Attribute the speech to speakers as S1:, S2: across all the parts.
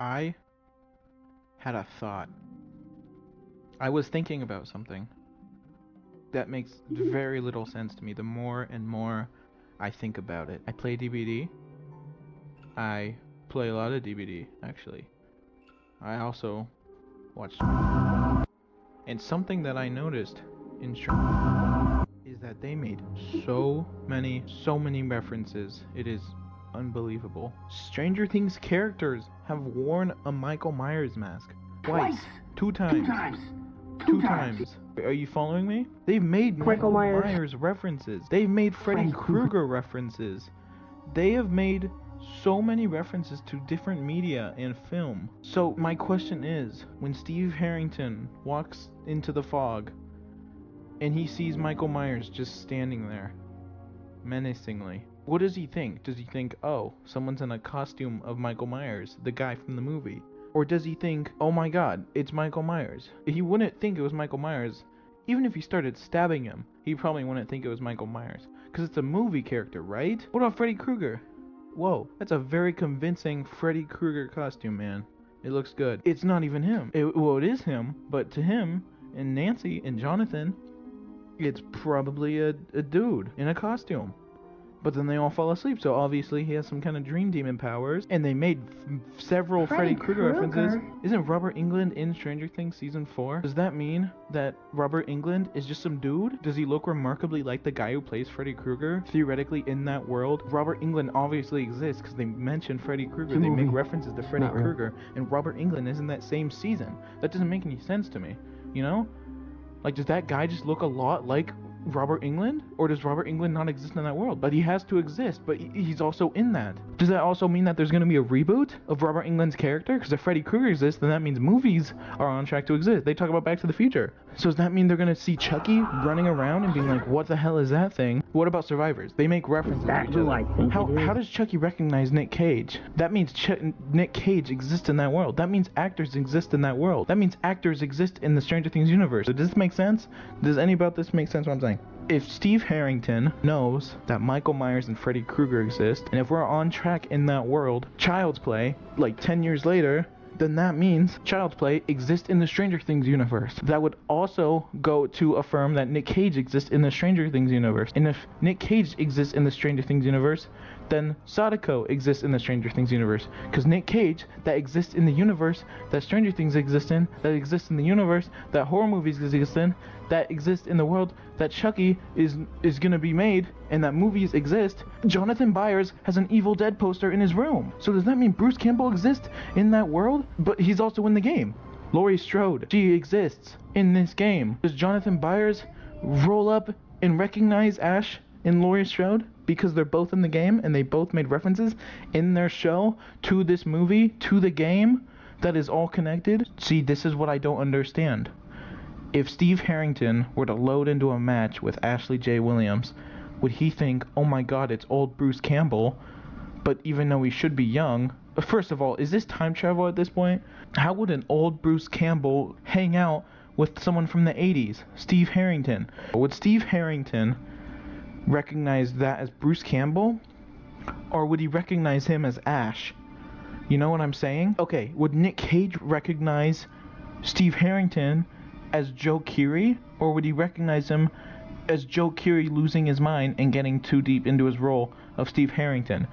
S1: I had a thought. I was thinking about something that makes very little sense to me the more and more I think about it. I play DBD. I play a lot of DBD, actually. I also watch. And something that I noticed in is that they made so many references. It is unbelievable. Stranger Things characters have worn a Michael Myers mask. Twice. Two times. Two times. Are you following me? They've made Michael Myers references. They've made Freddy Krueger references. They have made so many references to different media and film. So my question is, when Steve Harrington walks into the fog and he sees Michael Myers just standing there, menacingly, what does he think? Does he think, oh, someone's in a costume of Michael Myers, the guy from the movie? Or does he think, oh my god, it's Michael Myers? He wouldn't think it was Michael Myers. Even if he started stabbing him, he probably wouldn't think it was Michael Myers. Because it's a movie character, right? What about Freddy Krueger? Whoa, that's a very convincing Freddy Krueger costume, man. It looks good. It's not even him. It is him, but to him, and Nancy, and Jonathan, it's probably a dude in a costume. But then they all fall asleep, so obviously he has some kind of dream demon powers. And they made several Freddy Krueger references. Isn't Robert Englund in Stranger Things Season 4? Does that mean that Robert Englund is just some dude? Does he look remarkably like the guy who plays Freddy Krueger? Theoretically, in that world, Robert Englund obviously exists because they mention Freddy Krueger. They make references to Freddy Krueger, and Robert Englund is in that same season. That doesn't make any sense to me, you know? Like, does that guy just look a lot like Robert Englund? Or does Robert Englund not exist in that world? But he has to exist, but he's also in that. Does that also mean that there's going to be a reboot of Robert Englund's character? Because if Freddy Krueger exists, then that means movies are on track to exist. They talk about Back to the Future. So does that mean they're going to see Chucky running around and being like, what the hell is that thing? What about Survivors? They make references to each other. How does Chucky recognize Nick Cage? That means Nick Cage exists in that world. That means actors exist in that world. That means actors exist in the Stranger Things universe. So does this make sense? Does any about this make sense what I'm saying? If Steve Harrington knows that Michael Myers and Freddy Krueger exist, and if we're on track in that world, Child's Play, like 10 years later, then that means Child's Play exists in the Stranger Things universe. That would also go to affirm that Nick Cage exists in the Stranger Things universe. And if Nick Cage exists in the Stranger Things universe, then Sadako exists in the Stranger Things universe. Because Nick Cage, that exists in the universe that Stranger Things exist in, that exists in the universe that horror movies exist in, that exists in the world that Chucky is gonna be made, and that movies exist. Jonathan Byers has an Evil Dead poster in his room. So does that mean Bruce Campbell exists in that world? But he's also in the game. Laurie Strode, she exists in this game. Does Jonathan Byers roll up and recognize Ash and Laurie Strode because they're both in the game and they both made references in their show to this movie, to the game, that is all connected? See, this is what I don't understand. If Steve Harrington were to load into a match with Ashley J. Williams, would he think, oh my god, it's old Bruce Campbell, but even though he should be young? First of all, is this time travel at this point? How would an old Bruce Campbell hang out with someone from the 80s, Steve Harrington? Would Steve Harrington recognize that as Bruce Campbell? Or would he recognize him as Ash? You know what I'm saying? Okay, would Nick Cage recognize Steve Harrington as Joe Keery? Or would he recognize him as Joe Keery losing his mind and getting too deep into his role of Steve Harrington?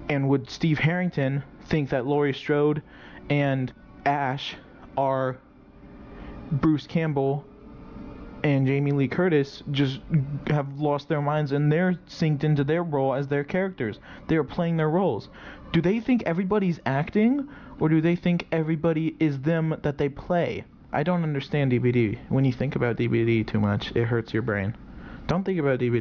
S1: And would Steve Harrington think that Laurie Strode and Ash are Bruce Campbell and Jamie Lee Curtis just have lost their minds and they're synced into their role as their characters? They're playing their roles. Do they think everybody's acting, or do they think everybody is them that they play? I don't understand DBD. When you think about DBD too much, it hurts your brain. Don't think about DBD.